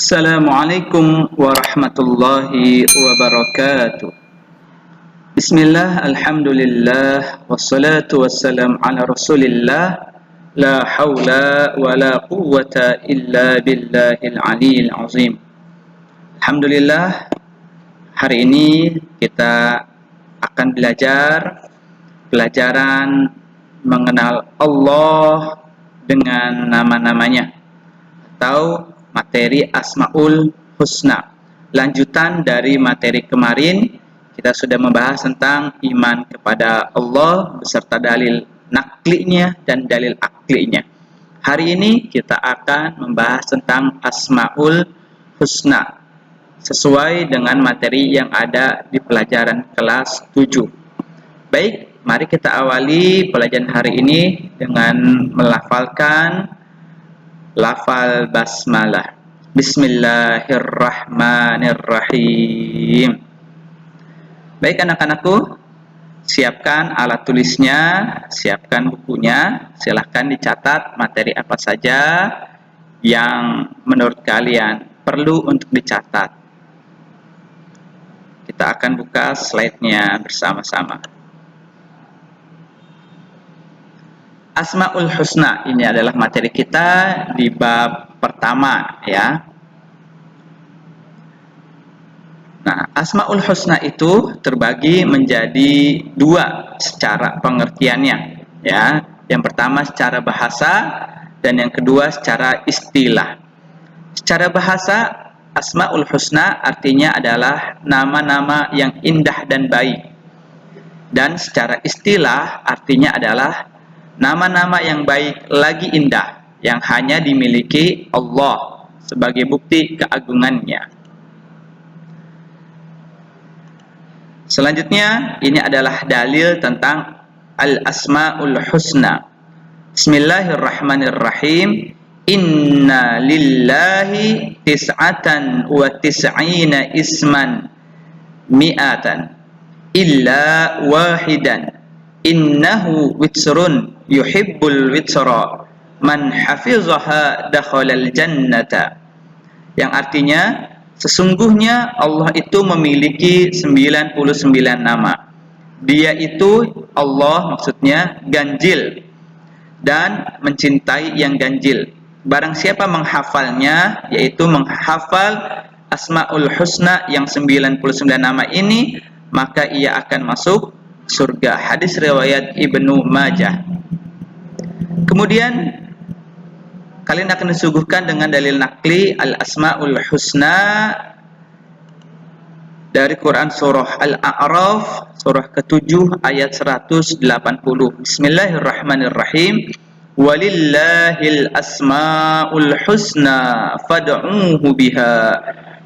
Assalamualaikum warahmatullahi wabarakatuh. Bismillah, alhamdulillah, wassalatu wassalam ala rasulillah. La hawla wa la quwwata illa billahil aliyil azim. Alhamdulillah, hari ini kita akan belajar pelajaran mengenal Allah dengan nama-namanya atau materi Asmaul Husna. Lanjutan dari materi kemarin, kita sudah membahas tentang iman kepada Allah beserta dalil naklinya dan dalil aklinya. Hari ini kita akan membahas tentang Asmaul Husna sesuai dengan materi yang ada di pelajaran kelas 7. Baik, mari kita awali pelajaran hari ini dengan melafalkan lafal basmalah. Bismillahirrahmanirrahim. Baik anak-anakku, siapkan alat tulisnya, siapkan bukunya, silahkan dicatat materi apa saja yang menurut kalian perlu untuk dicatat. Kita akan buka slide-nya bersama-sama. Asmaul Husna, ini adalah materi kita di bab pertama ya. Nah, Asmaul Husna itu terbagi menjadi dua secara pengertiannya ya. Yang pertama secara bahasa dan yang kedua secara istilah. Secara bahasa, Asmaul Husna artinya adalah nama-nama yang indah dan baik. Dan secara istilah artinya adalah nama-nama yang baik lagi indah yang hanya dimiliki Allah sebagai bukti keagungannya. Selanjutnya, ini adalah dalil tentang Al-Asma'ul Husna. Bismillahirrahmanirrahim. Inna lillahi tis'atan wa tis'ina isman mi'atan illa wahidan innahu witsrun yuhibbul witsra man hafizaha dakhalal jannata. Yang artinya, sesungguhnya Allah itu memiliki 99 nama. Dia itu, Allah maksudnya, ganjil dan mencintai yang ganjil. Barang siapa menghafalnya, yaitu menghafal Asmaul Husna yang 99 nama ini, maka ia akan masuk surga. Hadis riwayat Ibnu Majah. Kemudian kalian akan disuguhkan dengan dalil nakli Al-Asmaul Husna dari Quran surah Al-A'raf surah ke-7 ayat 180. Bismillahirrahmanirrahim. Walillahil asmaul husna fad'uuhu biha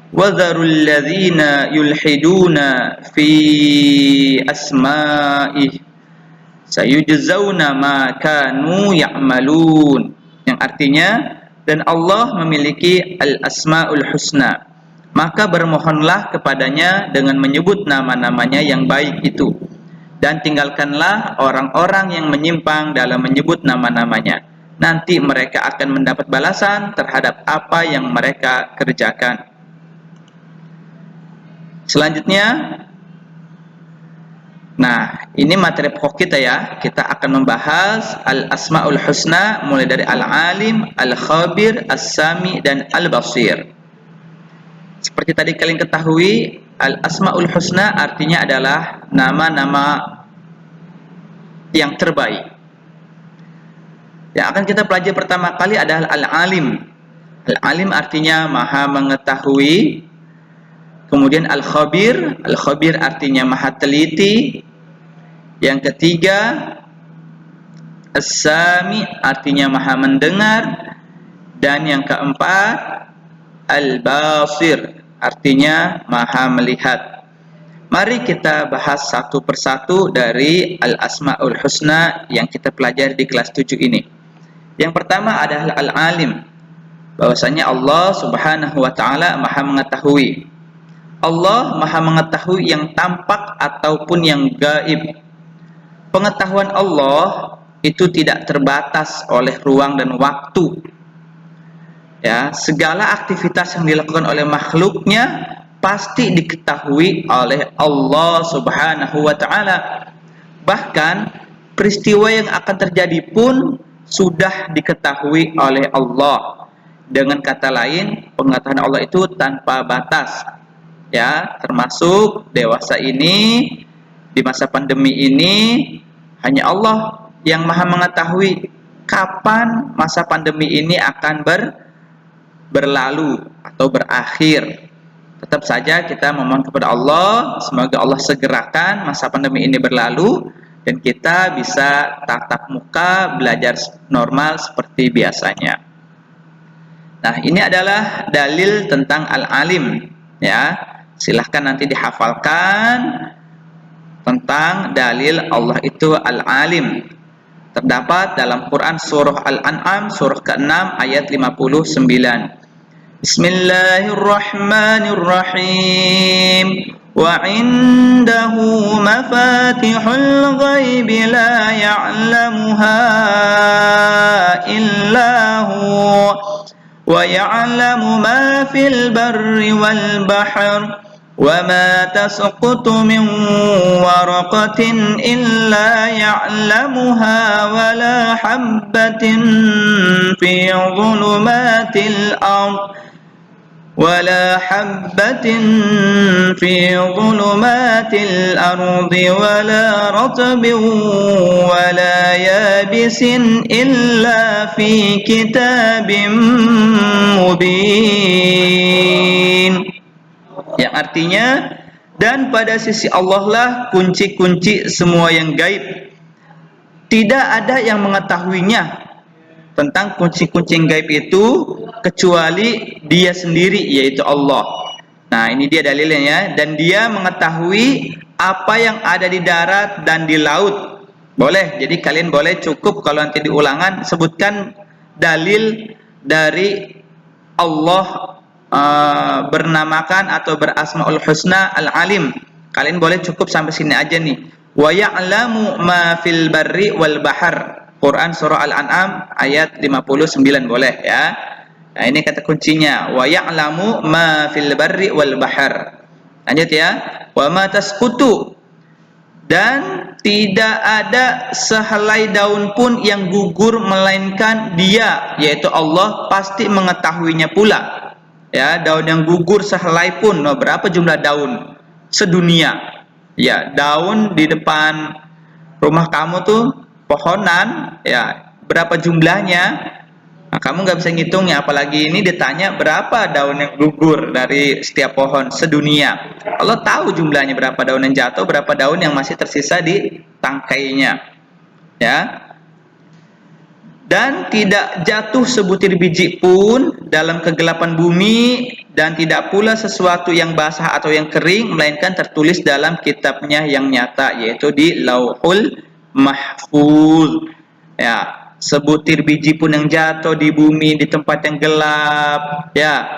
wadharul ladzina yulhiduna fi asma'ih sayujzauna ma kanu ya'malun. Yang artinya, dan Allah memiliki al-asmaul husna, maka bermohonlah kepadanya dengan menyebut nama-namanya yang baik itu, dan tinggalkanlah orang-orang yang menyimpang dalam menyebut nama-namanya. Nanti mereka akan mendapat balasan terhadap apa yang mereka kerjakan. Selanjutnya, nah, ini materi pokok kita ya. Kita akan membahas Al-Asmaul Husna mulai dari Al-Alim, Al-Khabir, As-Sami, dan Al-Basir. Seperti tadi kalian ketahui, Al-Asmaul Husna artinya adalah nama-nama yang terbaik. Yang akan kita pelajari pertama kali adalah Al-Alim. Al-Alim artinya maha mengetahui. Kemudian Al-Khabir, Al-Khabir artinya maha teliti. Yang ketiga, As-Sami artinya maha mendengar. Dan yang keempat, Al-Basir artinya maha melihat. Mari kita bahas satu persatu dari Al-Asmaul Husna yang kita pelajari di kelas 7 ini. Yang pertama adalah Al-Alim, bahwasanya Allah Subhanahu wa taala maha mengetahui. Allah maha mengetahui yang tampak ataupun yang gaib. Pengetahuan Allah itu tidak terbatas oleh ruang dan waktu. Ya, segala aktivitas yang dilakukan oleh makhluknya pasti diketahui oleh Allah Subhanahu wa taala. Bahkan peristiwa yang akan terjadi pun sudah diketahui oleh Allah. Dengan kata lain, pengetahuan Allah itu tanpa batas. Ya, termasuk dewasa ini di masa pandemi ini hanya Allah yang Maha mengetahui kapan masa pandemi ini akan berlalu atau berakhir. Tetap saja kita memohon kepada Allah, semoga Allah segerakan masa pandemi ini berlalu dan kita bisa tatap muka belajar normal seperti biasanya. Nah, ini adalah dalil tentang Al-Alim, ya. Silahkan nanti dihafalkan tentang dalil Allah itu Al-Alim. Terdapat dalam Quran surah Al-An'am surah ke-6 ayat 59. Bismillahirrahmanirrahim. Wa 'indahu mafatihul ghaib la ya'lamuha illa hu wa ya'lamu ma fil barri wal bahr وَمَا تَسْقُطُ مِنْ وَرَقَةٍ إِلَّا يَعْلَمُهَا وَلَا حَبَّةٍ فِي ظُلُمَاتِ الْأَرْضِ وَلَا رَطْبٍ وَلَا يَابِسٍ إِلَّا فِي كِتَابٍ مُبِينٍ. Yang artinya, dan pada sisi Allah lah kunci-kunci semua yang gaib. Tidak ada yang mengetahuinya tentang kunci-kunci yang gaib itu kecuali Dia sendiri, yaitu Allah. Nah, ini dia dalilnya ya. Dan Dia mengetahui apa yang ada di darat dan di laut. Boleh, jadi kalian boleh cukup kalau nanti di ulangan sebutkan dalil dari Allah bernamakan atau berasmaul husna Al-Alim. Kalian boleh cukup sampai sini aja nih. Wa ya'lamu ma fil barri wal bahr. Quran surah Al-An'am ayat 59 boleh ya. Nah, ini kata kuncinya. Wa ya'lamu ma fil barri wal bahr. Lanjut ya. Wa ma tasqutu. Dan tidak ada sehelai daun pun yang gugur melainkan Dia, yaitu Allah pasti mengetahuinya pula. Ya, daun yang gugur sehelai pun, berapa jumlah daun sedunia? Ya, daun di depan rumah kamu tuh pohonan, ya, berapa jumlahnya? Nah, kamu nggak bisa ngitungnya, apalagi ini ditanya berapa daun yang gugur dari setiap pohon sedunia. Allah tahu jumlahnya berapa daun yang jatuh, berapa daun yang masih tersisa di tangkainya. Ya. Dan tidak jatuh sebutir biji pun dalam kegelapan bumi, dan tidak pula sesuatu yang basah atau yang kering, melainkan tertulis dalam kitabnya yang nyata, yaitu di Lauhul Mahfuz. Ya, sebutir biji pun yang jatuh di bumi, di tempat yang gelap, ya,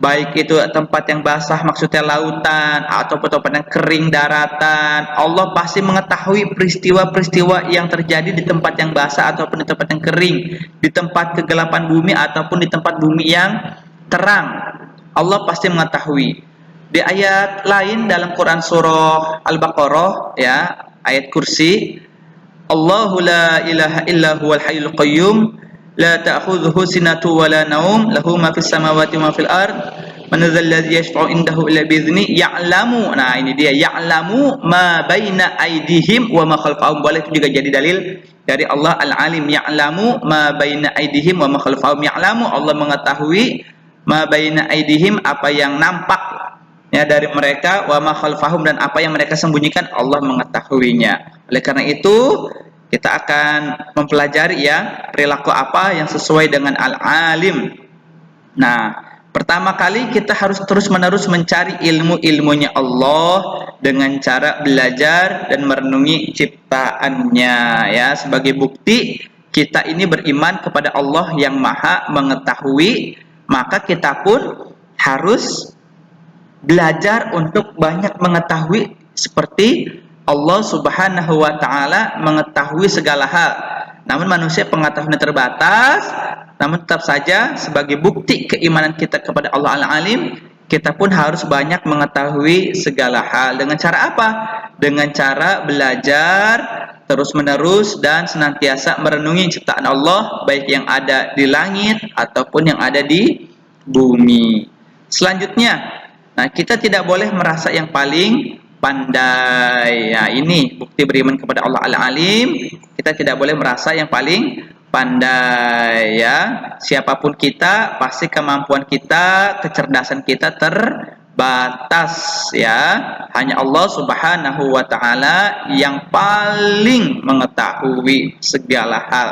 baik itu tempat yang basah maksudnya lautan atau tempat yang kering daratan, Allah pasti mengetahui peristiwa-peristiwa yang terjadi di tempat yang basah ataupun di tempat yang kering, di tempat kegelapan bumi ataupun di tempat bumi yang terang. Allah pasti mengetahui. Di ayat lain dalam Quran surah Al-Baqarah, ya, ayat kursi, Allahu la ilaha illa huwal hayyul qayyum la ta'khudhuhu sinatun wa la naum lahu ma fis samawati wa ma fil ard man dzal ladzi yashfa'u indahu illa bi idzni ya'lamu. Nah, ini dia, ya'lamu ma baina aydihim wa ma khalfahum. Boleh itu juga jadi dalil dari Allah Al-Alim. Ya'lamu ma baina aydihim wa ma khalfahum. Ya'lamu, Allah mengetahui ma baina aydihim, apa yang nampak ya dari mereka, wa ma khalfahum, dan apa yang mereka sembunyikan Allah mengetahuinya. Oleh karena itu kita akan mempelajari ya perilaku apa yang sesuai dengan Al-Alim. Nah, pertama kali kita harus terus-menerus mencari ilmunya Allah dengan cara belajar dan merenungi ciptaannya ya, sebagai bukti kita ini beriman kepada Allah yang Maha mengetahui, maka kita pun harus belajar untuk banyak mengetahui seperti Allah Subhanahu wa taala mengetahui segala hal. Namun manusia pengetahuannya terbatas, namun tetap saja sebagai bukti keimanan kita kepada Allah Al-Alim, kita pun harus banyak mengetahui segala hal. Dengan cara apa? Dengan cara belajar terus-menerus dan senantiasa merenungi ciptaan Allah, baik yang ada di langit ataupun yang ada di bumi. Selanjutnya, nah kita tidak boleh merasa yang paling pandai. Ya, ini bukti beriman kepada Allah Al-Alim. Kita tidak boleh merasa yang paling pandai, ya. Siapapun kita, pasti kemampuan kita, kecerdasan kita terbatas, ya. Hanya Allah Subhanahu wa taala yang paling mengetahui segala hal.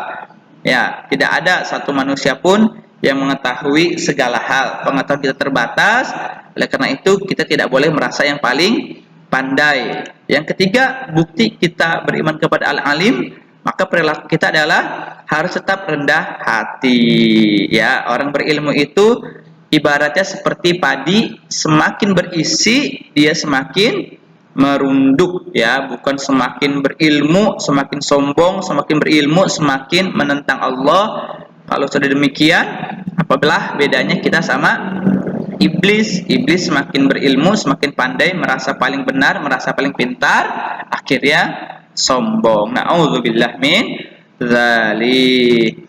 Ya, tidak ada satu manusia pun yang mengetahui segala hal. Pengetahuan kita terbatas, oleh karena itu kita tidak boleh merasa yang paling pandai. Yang ketiga, bukti kita beriman kepada Al-Alim, maka perilaku kita adalah harus tetap rendah hati. Ya, orang berilmu itu ibaratnya seperti padi, semakin berisi dia semakin merunduk, ya, bukan semakin berilmu semakin sombong, semakin berilmu semakin menentang Allah. Kalau sudah demikian, apalah bedanya kita sama iblis? Iblis semakin berilmu, semakin pandai, merasa paling benar, merasa paling pintar, akhirnya sombong. Na'udzubillah min dzalik.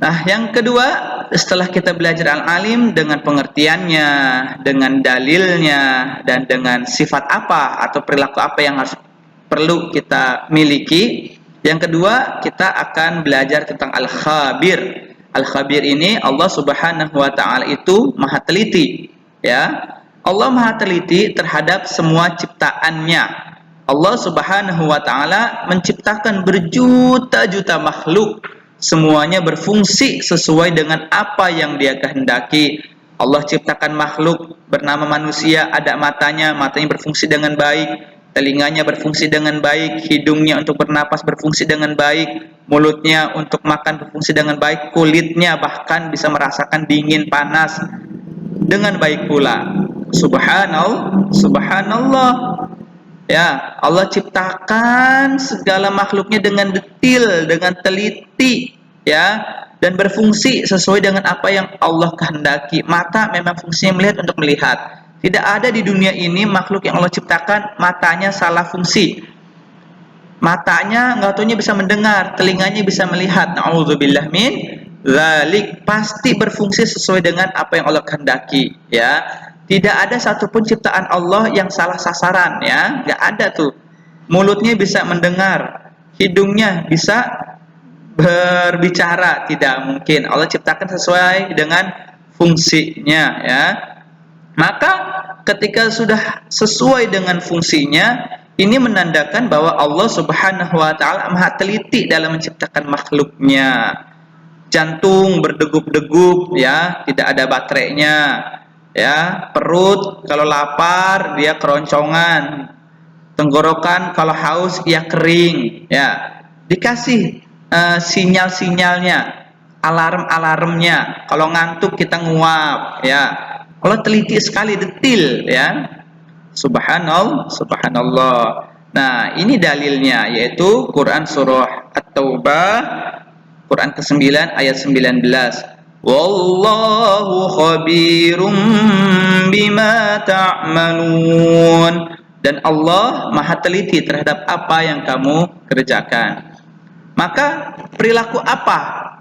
Nah, yang kedua, setelah kita belajar Al-Alim dengan pengertiannya, dengan dalilnya, dan dengan sifat apa atau perilaku apa yang harus perlu kita miliki, yang kedua kita akan belajar tentang Al-Khabir. Al-Khabir ini Allah Subhanahu wa taala itu maha teliti, ya. Allah maha teliti terhadap semua ciptaannya. Allah Subhanahu wa taala menciptakan berjuta-juta makhluk, semuanya berfungsi sesuai dengan apa yang Dia kehendaki. Allah ciptakan makhluk bernama manusia, ada matanya, matanya berfungsi dengan baik, telinganya berfungsi dengan baik, hidungnya untuk bernapas berfungsi dengan baik, mulutnya untuk makan berfungsi dengan baik, kulitnya bahkan bisa merasakan dingin panas dengan baik pula. Subhanallah, subhanallah. Ya, Allah ciptakan segala makhluknya dengan detil, dengan teliti, ya, dan berfungsi sesuai dengan apa yang Allah kehendaki. Mata memang fungsinya melihat untuk melihat. Tidak ada di dunia ini makhluk yang Allah ciptakan matanya salah fungsi. Matanya nggak taunya bisa mendengar, telinganya bisa melihat. Na'udzubillah min dzalik. Pasti berfungsi sesuai dengan apa yang Allah kehendaki, ya. Tidak ada satupun ciptaan Allah yang salah sasaran, ya. Nggak ada tuh. Mulutnya bisa mendengar, hidungnya bisa berbicara, tidak mungkin. Allah ciptakan sesuai dengan fungsinya, ya. Maka ketika sudah sesuai dengan fungsinya, ini menandakan bahwa Allah Subhanahu wa taala maha teliti dalam menciptakan makhluknya. Jantung berdegup-degup, ya, tidak ada baterainya. Ya, perut kalau lapar dia keroncongan. Tenggorokan kalau haus ia kering, ya. Dikasih sinyal-sinyalnya, alarm-alarmnya. Kalau ngantuk kita nguap, ya. Allah teliti sekali, detil, ya. Subhanallah, subhanallah. Nah, ini dalilnya, yaitu Quran surah At-Taubah, Quran ke-9 ayat 19. Wallahu khabirum bima ta'malun. Dan Allah maha teliti terhadap apa yang kamu kerjakan. Maka perilaku apa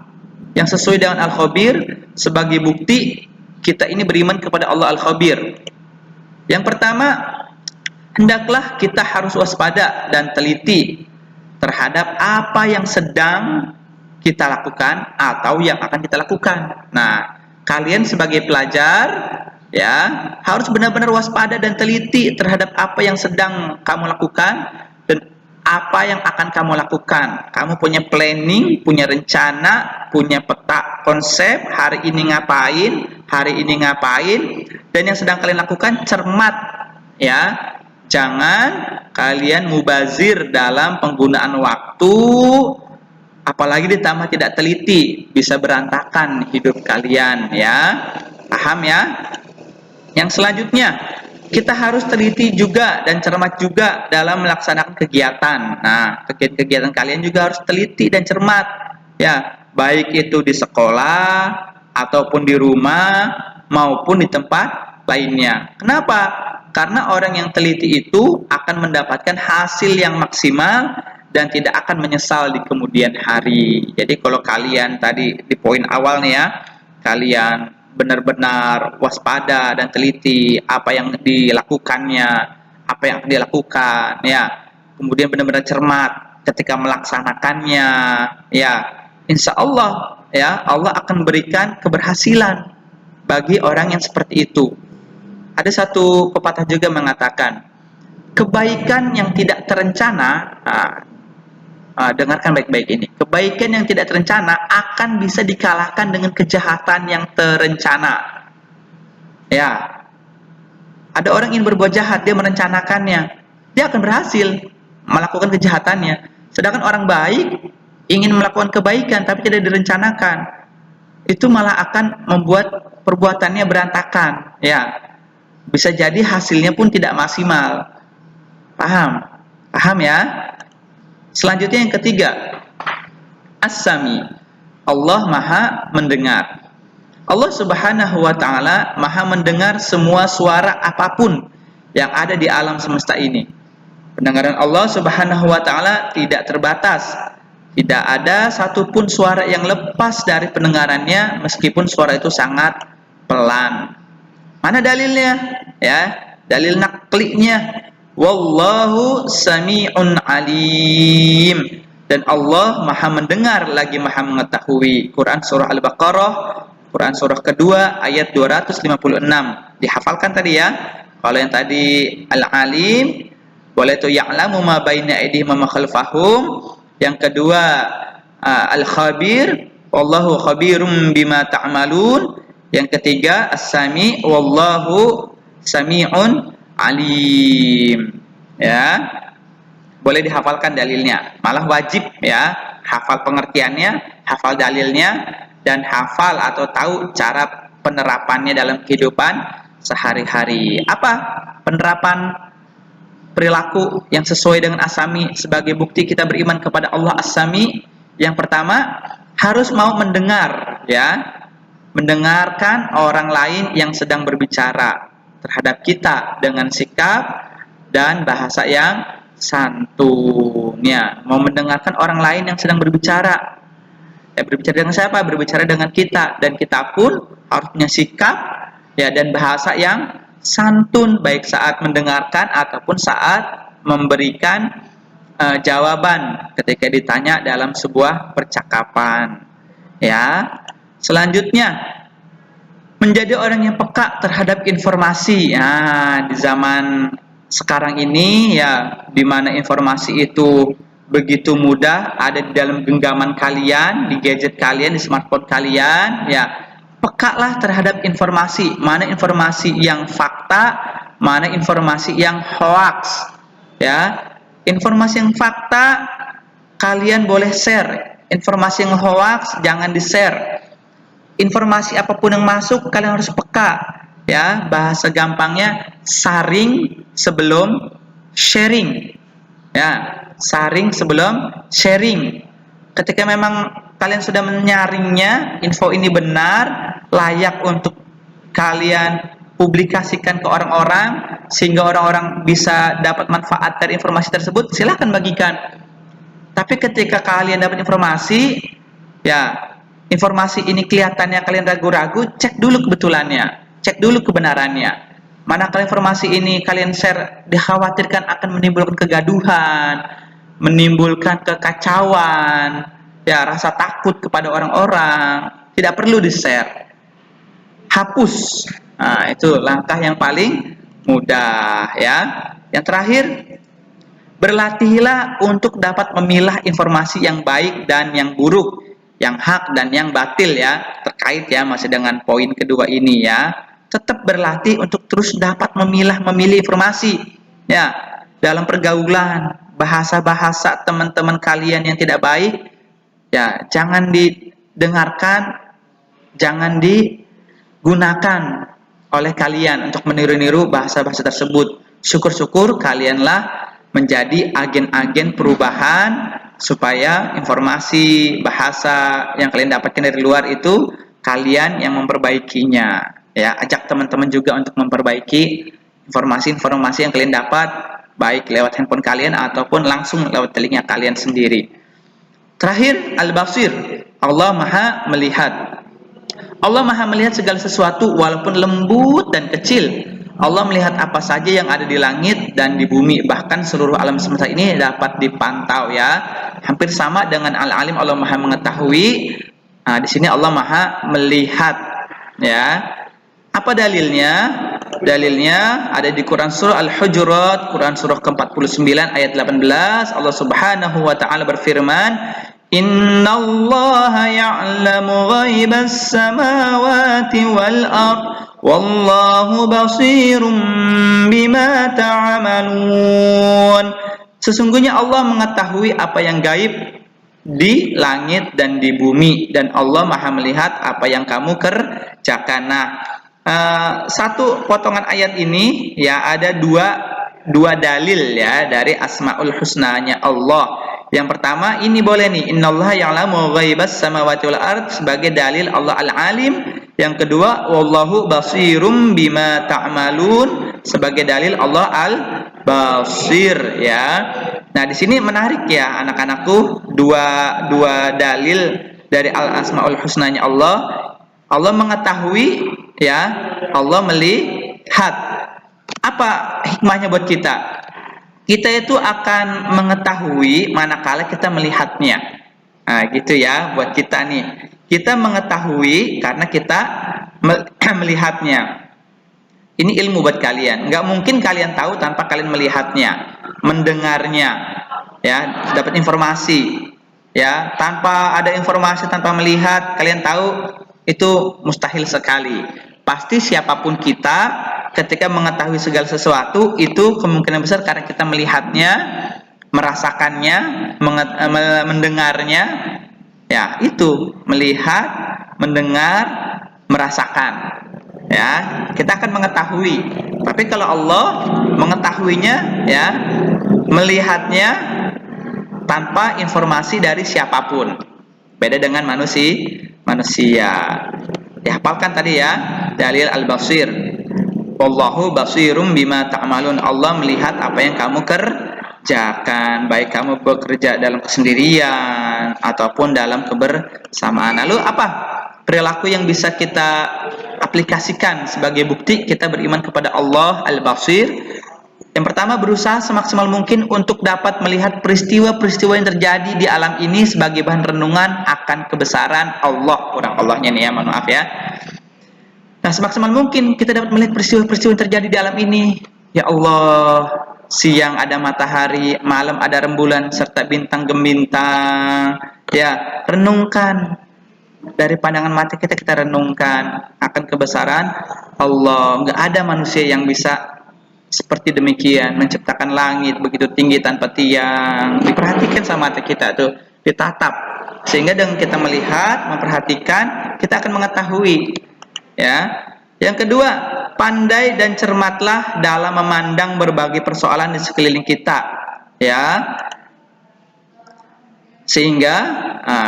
yang sesuai dengan Al-Khabir sebagai bukti kita ini beriman kepada Allah Al-Khabir? Yang pertama, hendaklah kita harus waspada dan teliti terhadap apa yang sedang kita lakukan atau yang akan kita lakukan. Nah, kalian sebagai pelajar, ya, harus benar-benar waspada dan teliti terhadap apa yang sedang kamu lakukan dan apa yang akan kamu lakukan. Kamu punya planning, punya rencana, punya peta konsep, hari ini ngapain, dan yang sedang kalian lakukan cermat, ya. Jangan kalian mubazir dalam penggunaan waktu, apalagi ditambah tidak teliti, bisa berantakan hidup kalian, ya. Paham, ya? Yang selanjutnya, kita harus teliti juga dan cermat juga dalam melaksanakan kegiatan. Nah, kegiatan kalian juga harus teliti dan cermat. Ya, baik itu di sekolah ataupun di rumah maupun di tempat lainnya. Kenapa? Karena orang yang teliti itu akan mendapatkan hasil yang maksimal dan tidak akan menyesal di kemudian hari. Jadi kalau kalian tadi di poin awal nih ya, kalian benar-benar waspada dan teliti apa yang dilakukannya, apa yang dilakukan, ya. Kemudian benar-benar cermat ketika melaksanakannya, ya. Insya Allah, ya, Allah akan berikan keberhasilan bagi orang yang seperti itu. Ada satu pepatah juga mengatakan, kebaikan yang tidak terencana, dengarkan baik-baik ini. Kebaikan yang tidak terencana akan bisa dikalahkan dengan kejahatan yang terencana. Ya, ada orang ingin berbuat jahat, dia merencanakannya, dia akan berhasil melakukan kejahatannya. Sedangkan orang baik ingin melakukan kebaikan tapi tidak direncanakan, itu malah akan membuat perbuatannya berantakan. Ya, bisa jadi hasilnya pun tidak maksimal. Paham? Paham ya? Selanjutnya yang ketiga, As-Sami. Allah Maha mendengar. Allah Subhanahu wa taala Maha mendengar semua suara apapun yang ada di alam semesta ini. Pendengaran Allah Subhanahu wa taala tidak terbatas. Tidak ada satupun suara yang lepas dari pendengarannya meskipun suara itu sangat pelan. Mana dalilnya? Ya, dalil naklinya. Wallahu sami'un alim. Dan Allah Maha mendengar lagi Maha mengetahui. Quran surah Al-Baqarah, Quran surah kedua ayat 256. Dihafalkan tadi ya. Kalau yang tadi Al-Alim, boleh itu ya'lamu ma baina aydihim wa ma khalfahum. Yang kedua Al-Khabir, wallahu khabirum bima ta'malun. Yang ketiga As-Sami, wallahu sami'un alim. Ya, boleh dihafalkan dalilnya, malah wajib ya, hafal pengertiannya, hafal dalilnya, dan hafal atau tahu cara penerapannya dalam kehidupan sehari-hari. Apa penerapan perilaku yang sesuai dengan As-Sami sebagai bukti kita beriman kepada Allah As-Sami? Yang pertama, harus mau mendengar, ya, mendengarkan orang lain yang sedang berbicara terhadap kita dengan sikap dan bahasa yang santun. Ya, mau mendengarkan orang lain yang sedang berbicara. Ya, berbicara dengan siapa? Berbicara dengan kita, dan kita pun harus punya sikap ya dan bahasa yang santun baik saat mendengarkan ataupun saat memberikan jawaban ketika ditanya dalam sebuah percakapan. Ya. Selanjutnya, menjadi orang yang peka terhadap informasi. Ya, di zaman sekarang ini ya, di mana informasi itu begitu mudah ada di dalam genggaman kalian, di gadget kalian, di smartphone kalian, ya, pekalah terhadap informasi. Mana informasi yang fakta, mana informasi yang hoax. Ya, informasi yang fakta kalian boleh share, informasi yang hoax jangan di-share. Informasi apapun yang masuk kalian harus peka, ya. Bahasa gampangnya saring sebelum sharing, ya, saring sebelum sharing. Ketika memang kalian sudah menyaringnya, info ini benar, layak untuk kalian publikasikan ke orang-orang sehingga orang-orang bisa dapat manfaat dari informasi tersebut, silahkan bagikan. Tapi ketika kalian dapat informasi, ya, informasi ini kelihatannya kalian ragu-ragu, cek dulu kebetulannya, cek dulu kebenarannya. Manakala informasi ini kalian share dikhawatirkan akan menimbulkan kegaduhan, menimbulkan kekacauan, ya, rasa takut kepada orang-orang, tidak perlu di-share. Hapus. Nah, itu langkah yang paling mudah, ya. Yang terakhir, berlatihlah untuk dapat memilah informasi yang baik dan yang buruk, yang hak dan yang batil, ya. Terkait ya masih dengan poin kedua ini, ya. Tetap berlatih untuk terus dapat memilih informasi, ya. Dalam pergaulan, bahasa-bahasa teman-teman kalian yang tidak baik, ya, jangan didengarkan, jangan digunakan. oleh kalian untuk meniru-niru bahasa-bahasa tersebut. Syukur-syukur kalianlah menjadi agen-agen perubahan supaya informasi bahasa yang kalian dapatkan dari luar itu kalian yang memperbaikinya. Ya, ajak teman-teman juga untuk memperbaiki informasi-informasi yang kalian dapat baik lewat handphone kalian ataupun langsung lewat telinga kalian sendiri. Terakhir, Al-Basir. Allah Maha melihat. Allah Maha melihat segala sesuatu walaupun lembut dan kecil. Allah melihat apa saja yang ada di langit dan di bumi, bahkan seluruh alam semesta ini dapat dipantau ya. Hampir sama dengan Al-Alim, Allah Maha mengetahui. Nah, di sini Allah Maha melihat ya. Apa dalilnya? Dalilnya ada di Quran surah Al-Hujurat, Quran surah ke-49 ayat 18. Allah Subhanahu wa taala berfirman, "Innallaha ya'lamu ghaibas samawati wal ard, wallahu basirum bima ta'malun." Sesungguhnya Allah mengetahui apa yang gaib di langit dan di bumi, dan Allah Maha melihat apa yang kamu kerjakan. Nah, satu potongan ayat ini ya ada dua dalil ya dari Asmaul Husnanya Allah. Yang pertama ini boleh nih, innallaha ya'lamu ghaibas samawati wal ard sebagai dalil Allah Al-Alim. Yang kedua, wallahu basirum bima ta'malun sebagai dalil Allah Al-Basir ya. Nah, di sini menarik ya anak-anakku, dua dalil dari Al-Asmaul Husnanya Allah. Allah mengetahui ya, Allah melihat. Apa hikmahnya buat kita? Kita itu akan mengetahui manakala kita melihatnya. Nah, gitu ya buat kita nih. Kita mengetahui karena kita melihatnya. Ini ilmu buat kalian. Nggak mungkin kalian tahu tanpa kalian melihatnya, mendengarnya, ya, dapat informasi. Ya, tanpa ada informasi, tanpa melihat, kalian tahu itu mustahil sekali. Pasti siapapun kita, ketika mengetahui segala sesuatu itu kemungkinan besar karena kita melihatnya, merasakannya, mendengarnya. Ya, itu melihat, mendengar, merasakan. Ya, kita akan mengetahui. Tapi kalau Allah mengetahuinya, ya, melihatnya tanpa informasi dari siapapun. Beda dengan manusia. Dihafalkan tadi ya, dalil Al-Basir. Wallahu basirum bima ta'malun. Allah melihat apa yang kamu kerjakan, baik kamu bekerja dalam kesendirian ataupun dalam kebersamaan. Lalu apa perilaku yang bisa kita aplikasikan sebagai bukti kita beriman kepada Allah Al-Basir? Yang pertama, berusaha semaksimal mungkin untuk dapat melihat peristiwa-peristiwa yang terjadi di alam ini sebagai bahan renungan akan kebesaran Allah. Kurang Allahnya nih ya, mohon maaf ya. Nah, semaksimal mungkin kita dapat melihat peristiwa-peristiwa yang terjadi di alam ini. Ya Allah, siang ada matahari, malam ada rembulan serta bintang gemintang. Ya, renungkan. Dari pandangan mata kita renungkan akan kebesaran Allah. Nggak ada manusia yang bisa seperti demikian, menciptakan langit begitu tinggi tanpa tiang. Diperhatikan sama mata kita tuh, ditatap. Sehingga dengan kita melihat, memperhatikan, kita akan mengetahui. Ya. Yang kedua, pandai dan cermatlah dalam memandang berbagai persoalan di sekeliling kita. Ya. Sehingga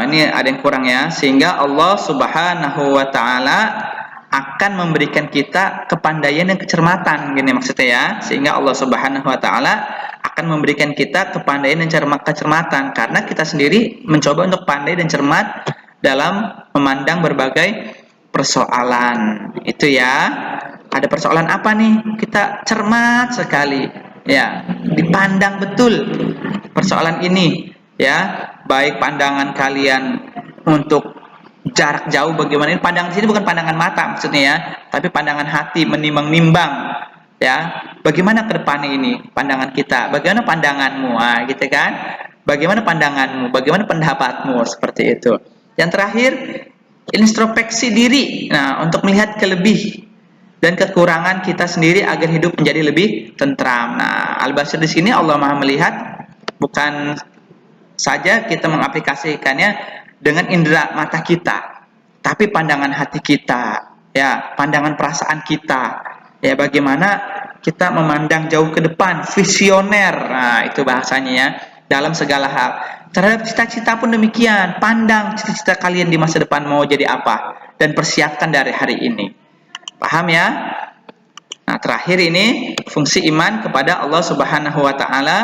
ini ada yang kurang ya. Sehingga Allah Subhanahu wa taala akan memberikan kita kepandaian dan kecermatan, gini maksudnya ya. Sehingga Allah Subhanahu wa taala akan memberikan kita kepandaian dan kecermatan karena kita sendiri mencoba untuk pandai dan cermat dalam memandang berbagai persoalan. Itu ya. Ada persoalan apa nih? Kita cermat sekali. Ya, dipandang betul persoalan ini, ya. Baik pandangan kalian untuk jarak jauh bagaimana, ini pandangan di sini bukan pandangan mata maksudnya ya, tapi pandangan hati, menimbang-nimbang ya, bagaimana ke depannya ini pandangan kita, bagaimana pandanganmu, gitu kan, bagaimana pandanganmu, bagaimana pendapatmu, seperti itu. Yang terakhir, introspeksi diri, nah, untuk melihat kelebih dan kekurangan kita sendiri agar hidup menjadi lebih tentram. Nah, Al-Basir di sini Allah Maha melihat, bukan saja kita mengaplikasikannya dengan indera mata kita, tapi pandangan hati kita, Ya, pandangan perasaan kita. Ya, bagaimana kita memandang jauh ke depan, visioner. Nah, itu bahasanya ya, dalam segala hal. Terhadap cita-cita pun demikian. Pandang cita-cita kalian di masa depan mau jadi apa dan persiapkan dari hari ini. Paham ya? Nah, terakhir ini fungsi iman kepada Allah Subhanahu wa taala.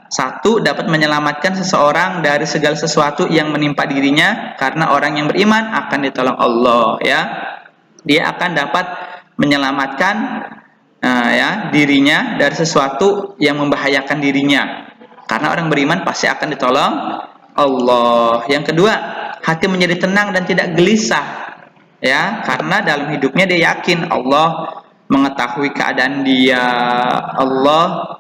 Satu, dapat menyelamatkan seseorang dari segala sesuatu yang menimpa dirinya, karena orang yang beriman akan ditolong Allah ya. Dia akan dapat menyelamatkan ya dirinya dari sesuatu yang membahayakan dirinya. Karena orang beriman pasti akan ditolong Allah. Yang kedua, hati menjadi tenang dan tidak gelisah ya, karena dalam hidupnya dia yakin Allah mengetahui keadaan dia, Allah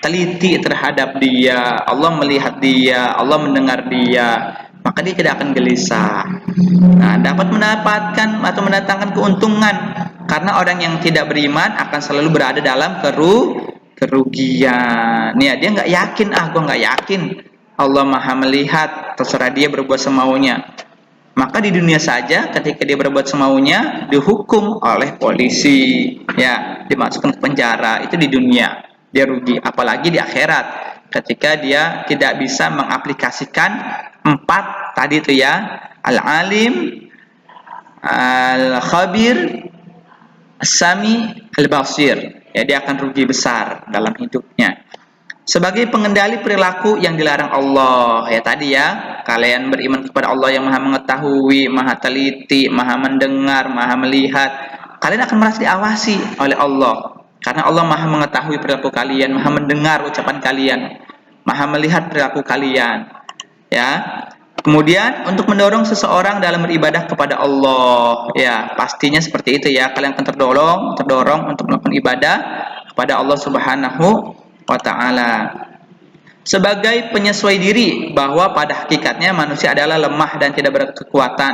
teliti terhadap dia, Allah melihat dia, Allah mendengar dia, maka dia tidak akan gelisah. Nah, dapat mendapatkan atau mendatangkan keuntungan, karena orang yang tidak beriman akan selalu berada dalam kerugian. Ya, dia nggak yakin, gua nggak yakin Allah Maha melihat, terserah dia berbuat semaunya. Maka di dunia saja ketika dia berbuat semaunya dihukum oleh polisi, ya, dimasukkan ke penjara, itu di dunia dia rugi, apalagi di akhirat ketika dia tidak bisa mengaplikasikan 4 tadi itu ya, al-alim, al-khabir, as-sami, al-basir. Ya, dia akan rugi besar dalam hidupnya. Sebagai pengendali perilaku yang dilarang Allah, ya tadi ya, kalian beriman kepada Allah yang Maha mengetahui, Maha teliti, Maha mendengar, Maha melihat. Kalian akan merasa diawasi oleh Allah, karena Allah Maha mengetahui perilaku kalian, Maha mendengar ucapan kalian, Maha melihat perilaku kalian. Ya. Kemudian untuk mendorong seseorang dalam beribadah kepada Allah, ya pastinya seperti itu ya, kalian akan terdorong untuk melakukan ibadah kepada Allah Subhanahu wa ta'ala. Sebagai penyesuai diri bahwa pada hakikatnya manusia adalah lemah dan tidak berkekuatan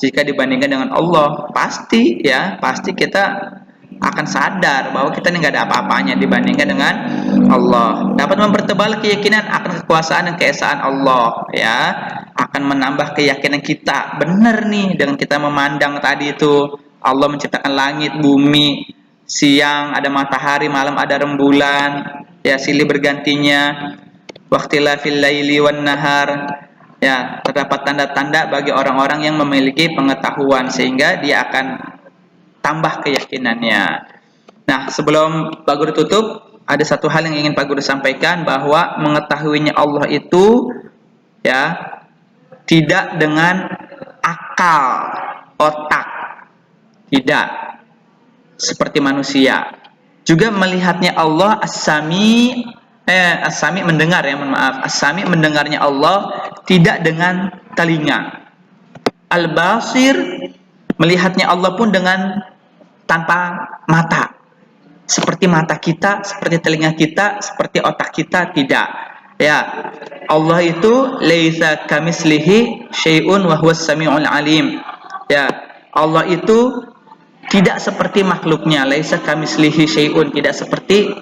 jika dibandingkan dengan Allah. Pasti kita akan sadar bahwa kita ini nggak ada apa-apanya dibandingkan dengan Allah. Dapat mempertebal keyakinan akan kekuasaan dan keesaan Allah, ya, akan menambah keyakinan kita. Benar nih, dengan kita memandang tadi itu Allah menciptakan langit, bumi, siang ada matahari, malam ada rembulan, ya, silih bergantinya, waqtilafil laili wan nahar. Ya, terdapat tanda-tanda bagi orang-orang yang memiliki pengetahuan sehingga dia akan tambah keyakinannya. Nah, sebelum Pak Guru tutup, ada satu hal yang ingin Pak Guru sampaikan, bahwa mengetahuinya Allah itu ya tidak dengan akal, otak. Tidak seperti manusia. Juga melihatnya Allah as-sami mendengar ya, as-sami mendengarnya Allah tidak dengan telinga. Al-basir melihatnya Allah pun dengan tanpa mata. Seperti mata kita, seperti telinga kita, seperti otak kita, tidak. Ya, Allah itu laisa kamislihi syai'un wa huwas samiul alim. Ya, Allah itu tidak seperti makhluknya, laisa kamislihi syai'un, tidak seperti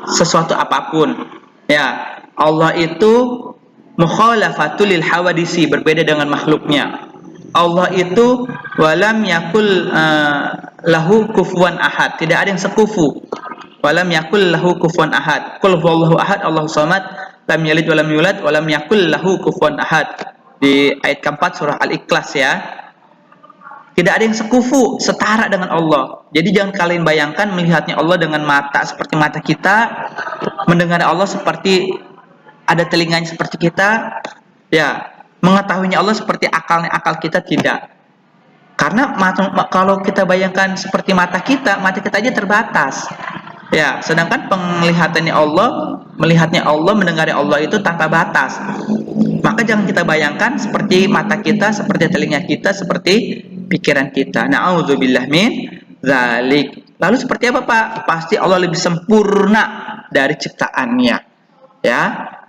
sesuatu apapun. Ya, Allah itu mukhalafatul lil hawadisi, berbeda dengan makhluknya. Allah itu walam yakul lahu kufuwan ahad, tidak ada yang sekufu. Walam yakul lahu kufuwan ahad. Qul huwallahu ahad, Allahus samad, lam yalid walam yulad, walam yakul lahu kufuwan ahad. Di ayat keempat surah Al-Ikhlas ya. Tidak ada yang sekufu, setara dengan Allah. Jadi jangan kalian bayangkan melihatnya Allah dengan mata seperti mata kita, mendengar Allah seperti ada telinganya seperti kita, ya, mengetahuinya Allah seperti akal kita, tidak. Karena kalau kita bayangkan seperti mata kita aja terbatas. Ya, sedangkan penglihatannya Allah, melihatnya Allah, mendengarnya Allah itu tanpa batas. Maka jangan kita bayangkan seperti mata kita, seperti telinga kita, seperti pikiran kita. Na'udzubillah min dzalik. Lalu seperti apa, Pak? Pasti Allah lebih sempurna dari ciptaannya. Ya,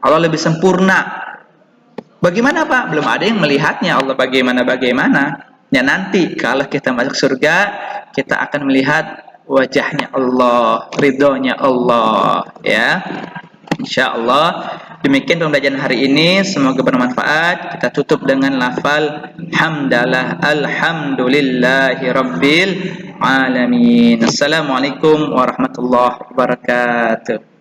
Allah lebih sempurna. Bagaimana, Pak? Belum ada yang melihatnya Allah bagaimana. Ya, nanti kalau kita masuk surga, kita akan melihat wajahnya Allah, ridhonya Allah, ya. Insyaallah. Demikian pembelajaran hari ini, semoga bermanfaat. Kita tutup dengan lafal hamdalah, alhamdulillahi rabbil alamin. Assalamualaikum warahmatullahi wabarakatuh.